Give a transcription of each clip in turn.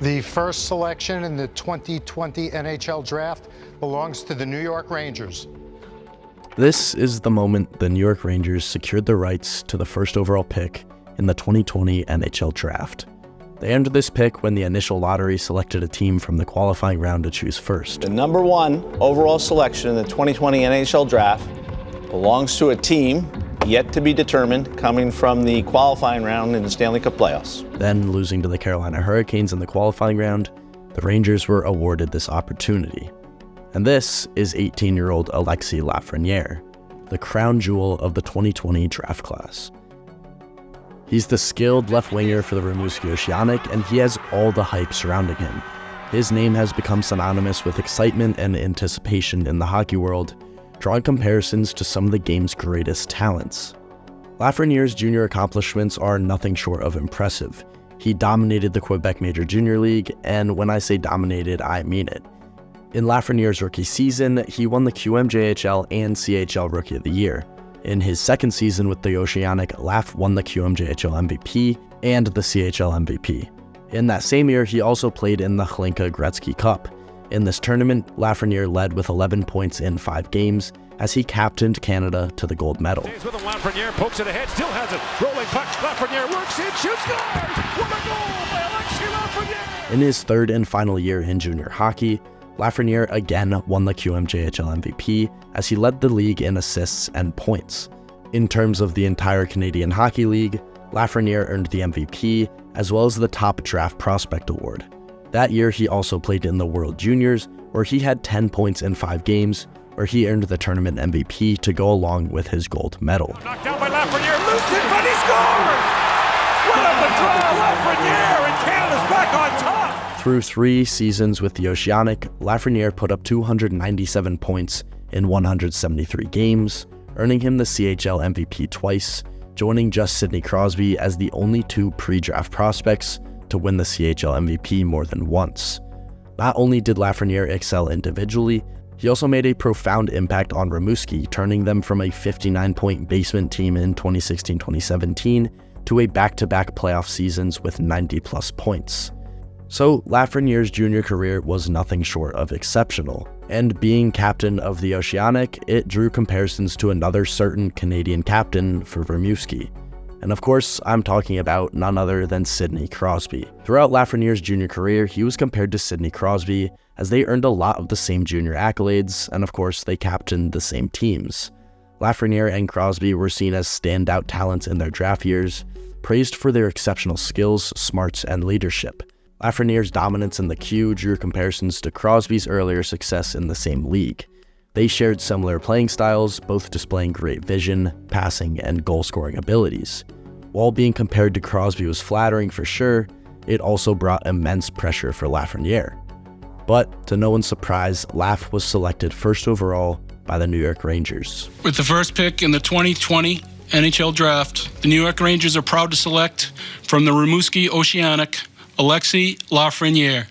The first selection in the 2020 NHL Draft belongs to the New York Rangers. This is the moment the New York Rangers secured the rights to the first overall pick in the 2020 NHL Draft. They earned this pick when the initial lottery selected a team from the qualifying round to choose first. The number one overall selection in the 2020 NHL Draft belongs to a team yet to be determined, coming from the qualifying round in the Stanley Cup playoffs. Then, losing to the Carolina Hurricanes in the qualifying round, the Rangers were awarded this opportunity. And this is 18-year-old Alexis Lafreniere, the crown jewel of the 2020 draft class. He's the skilled left winger for the Rimouski Oceanic, and he has all the hype surrounding him. His name has become synonymous with excitement and anticipation in the hockey world, drawing comparisons to some of the game's greatest talents. Lafreniere's junior accomplishments are nothing short of impressive. He dominated the Quebec Major Junior League, and when I say dominated, I mean it. In Lafreniere's rookie season, he won the QMJHL and CHL Rookie of the Year. In his second season with the Oceanic, Laf won the QMJHL MVP and the CHL MVP. In that same year, he also played in the Hlinka Gretzky Cup. In this tournament, Lafreniere led with 11 points in 5 games as he captained Canada to the gold medal. Stays with him, Lafreniere pokes it ahead, still has it. Rolling puck, Lafreniere works in, shoots, scores! What a goal by Alexis Lafreniere! In his third and final year in junior hockey, Lafreniere again won the QMJHL MVP as he led the league in assists and points. In terms of the entire Canadian Hockey League, Lafreniere earned the MVP as well as the Top Draft Prospect Award. That year, he also played in the World Juniors, where he had 10 points in 5 games, where he earned the tournament MVP to go along with his gold medal. Knocked down by Lafreniere, loose in front, he scores! What a draw, Lafreniere, and Canada's back on top! Through 3 seasons with the Oceanic, Lafreniere put up 297 points in 173 games, earning him the CHL MVP twice, joining just Sidney Crosby as the only 2 pre-draft prospects to win the CHL MVP more than once. Not only did Lafreniere excel individually, he also made a profound impact on Rimouski, turning them from a 59-point basement team in 2016-2017 to a back-to-back playoff seasons with 90-plus points. So Lafreniere's junior career was nothing short of exceptional, and being captain of the Oceanic, it drew comparisons to another certain Canadian captain for Rimouski. And of course, I'm talking about none other than Sidney Crosby. Throughout Lafreniere's junior career, he was compared to Sidney Crosby, as they earned a lot of the same junior accolades, and of course, they captained the same teams. Lafreniere and Crosby were seen as standout talents in their draft years, praised for their exceptional skills, smarts, and leadership. Lafreniere's dominance in the Q drew comparisons to Crosby's earlier success in the same league. They shared similar playing styles, both displaying great vision, passing, and goal-scoring abilities. While being compared to Crosby was flattering for sure, it also brought immense pressure for Lafreniere. But to no one's surprise, Laf was selected first overall by the New York Rangers. With the first pick in the 2020 NHL Draft, the New York Rangers are proud to select from the Rimouski Oceanic, Alexis Lafreniere.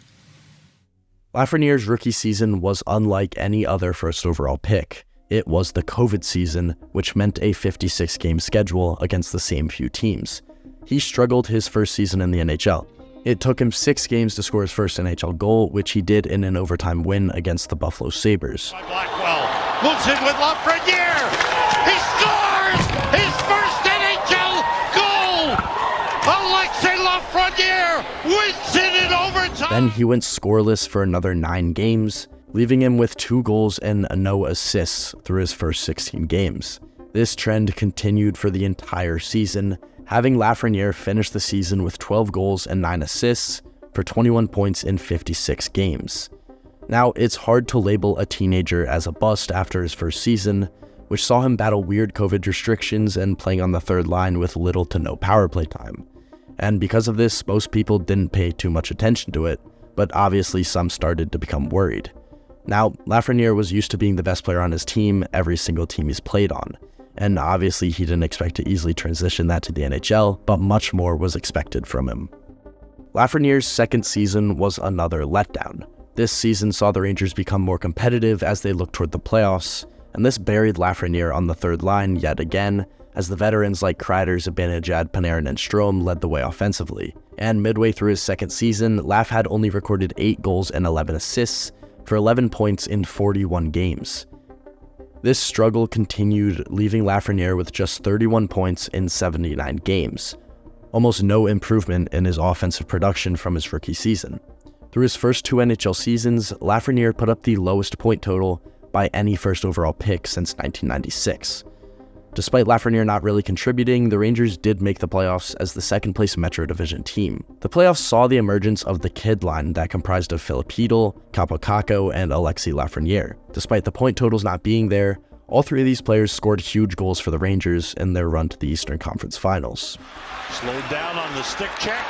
Lafreniere's rookie season was unlike any other first overall pick. It was the COVID season, which meant a 56-game schedule against the same few teams. He struggled his first season in the NHL. It took him 6 games to score his first NHL goal, which he did in an overtime win against the Buffalo Sabres. Blackwell moves in with Lafreniere. He scores his first NHL goal. Alexis Lafreniere wins it in overtime. Then he went scoreless for another 9 games, leaving him with 2 goals and no assists through his first 16 games. This trend continued for the entire season, having Lafreniere finish the season with 12 goals and 9 assists for 21 points in 56 games. Now, it's hard to label a teenager as a bust after his first season, which saw him battle weird COVID restrictions and playing on the third line with little to no power play time. And because of this, most people didn't pay too much attention to it, but obviously some started to become worried. Now, Lafreniere was used to being the best player on his team every single team he's played on, and obviously he didn't expect to easily transition that to the NHL, but much more was expected from him. Lafreniere's second season was another letdown. This season saw the Rangers become more competitive as they looked toward the playoffs, and this buried Lafreniere on the third line yet again, as the veterans like Kreider, Zibanejad, Panarin, and Strome led the way offensively. And midway through his second season, Laf had only recorded 8 goals and 11 assists for 11 points in 41 games. This struggle continued, leaving Lafreniere with just 31 points in 79 games. Almost no improvement in his offensive production from his rookie season. Through his first 2 NHL seasons, Lafreniere put up the lowest point total by any first overall pick since 1996. Despite Lafreniere not really contributing, the Rangers did make the playoffs as the second-place Metro Division team. The playoffs saw the emergence of the kid line that comprised of Filip Chytil, Kaapo Kakko, and Alexis Lafreniere. Despite the point totals not being there, all 3 of these players scored huge goals for the Rangers in their run to the Eastern Conference Finals. Slowed down on the stick check.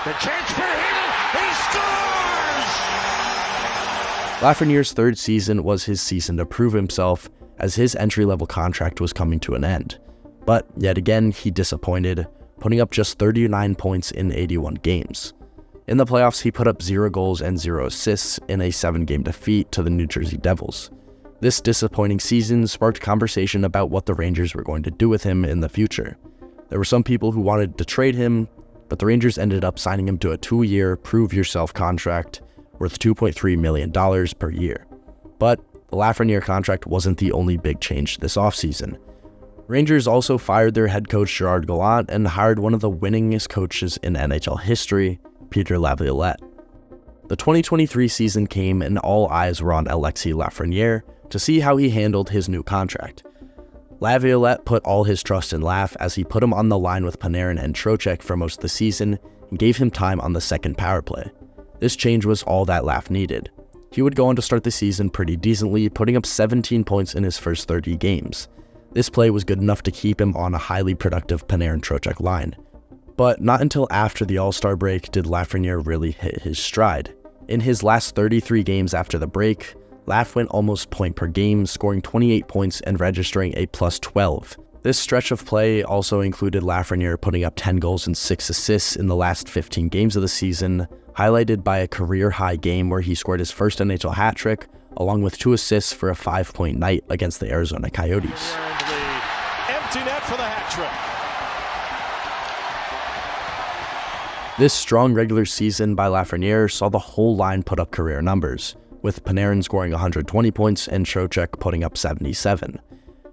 The chance for Chytil. He scores! Lafreniere's third season was his season to prove himself, as his entry-level contract was coming to an end. But yet again, he disappointed, putting up just 39 points in 81 games. In the playoffs, he put up 0 goals and 0 assists in a 7-game defeat to the New Jersey Devils. This disappointing season sparked conversation about what the Rangers were going to do with him in the future. There were some people who wanted to trade him, but the Rangers ended up signing him to a 2-year prove-yourself contract worth $2.3 million per year. But the Lafreniere contract wasn't the only big change this offseason. Rangers also fired their head coach Gerard Gallant and hired one of the winningest coaches in NHL history, Peter Laviolette. The 2023 season came and all eyes were on Alexis Lafreniere to see how he handled his new contract. Laviolette put all his trust in Laf as he put him on the line with Panarin and Trocheck for most of the season and gave him time on the second power play. This change was all that Laf needed. He would go on to start the season pretty decently, putting up 17 points in his first 30 games. This play was good enough to keep him on a highly productive Panarin-Trocheck line. But not until after the All-Star break did Lafreniere really hit his stride. In his last 33 games after the break, Laf went almost point per game, scoring 28 points and registering a +12. This stretch of play also included Lafreniere putting up 10 goals and 6 assists in the last 15 games of the season, highlighted by a career-high game where he scored his first NHL hat trick, along with 2 assists for a 5-point night against the Arizona Coyotes. Empty net for the hat trick. This strong regular season by Lafreniere saw the whole line put up career numbers, with Panarin scoring 120 points and Trocheck putting up 77.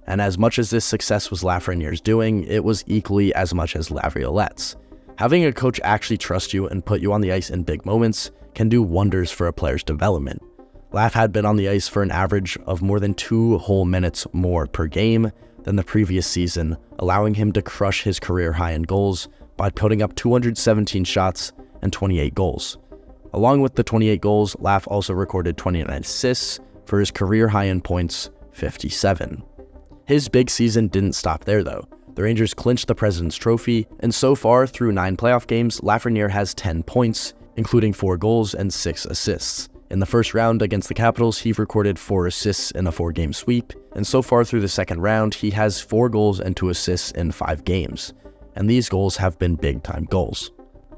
And as much as this success was Lafreniere's doing, it was equally as much as Laviolette's. Having a coach actually trust you and put you on the ice in big moments can do wonders for a player's development. Laf had been on the ice for an average of more than 2 whole minutes more per game than the previous season, allowing him to crush his career high in goals by putting up 217 shots and 28 goals. Along with the 28 goals, Laf also recorded 29 assists for his career high in points, 57. His big season didn't stop there though. The Rangers clinched the President's Trophy, and so far through 9 playoff games, Lafreniere has 10 points, including 4 goals and 6 assists. In the first round against the Capitals, he recorded 4 assists in a 4-game sweep, and so far through the second round, he has 4 goals and 2 assists in 5 games. And these goals have been big-time goals.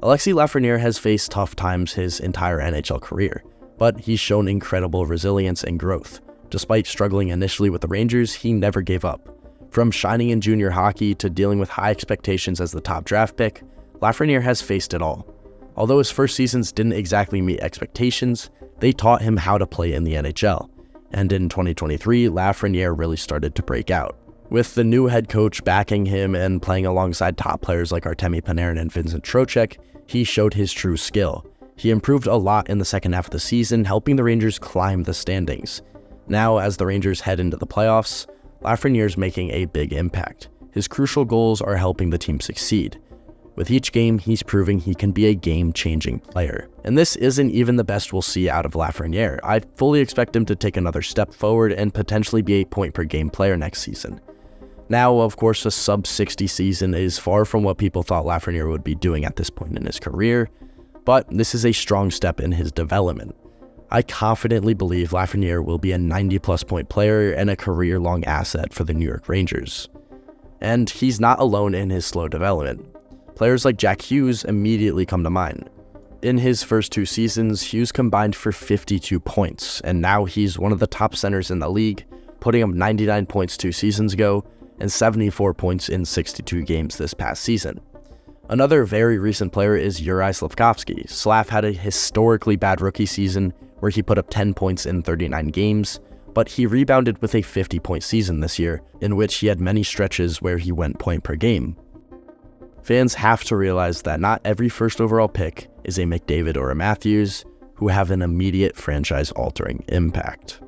Alexis Lafreniere has faced tough times his entire NHL career, but he's shown incredible resilience and growth. Despite struggling initially with the Rangers, he never gave up. From shining in junior hockey to dealing with high expectations as the top draft pick, Lafreniere has faced it all. Although his first seasons didn't exactly meet expectations, they taught him how to play in the NHL. And in 2023, Lafreniere really started to break out. With the new head coach backing him and playing alongside top players like Artemi Panarin and Vincent Trocheck, he showed his true skill. He improved a lot in the second half of the season, helping the Rangers climb the standings. Now, as the Rangers head into the playoffs, Lafreniere's making a big impact. His crucial goals are helping the team succeed. With each game, he's proving he can be a game-changing player. And this isn't even the best we'll see out of Lafreniere. I fully expect him to take another step forward and potentially be a point-per-game player next season. Now, of course, a sub-60 season is far from what people thought Lafreniere would be doing at this point in his career, but this is a strong step in his development. I confidently believe Lafreniere will be a 90-plus point player and a career-long asset for the New York Rangers. And he's not alone in his slow development. Players like Jack Hughes immediately come to mind. In his first 2 seasons, Hughes combined for 52 points, and now he's one of the top centers in the league, putting up 99 points 2 seasons ago and 74 points in 62 games this past season. Another very recent player is Juraj Slafkovsky. Slav had a historically bad rookie season where he put up 10 points in 39 games, but he rebounded with a 50-point season this year, in which he had many stretches where he went point per game. Fans have to realize that not every first overall pick is a McDavid or a Matthews, who have an immediate franchise-altering impact.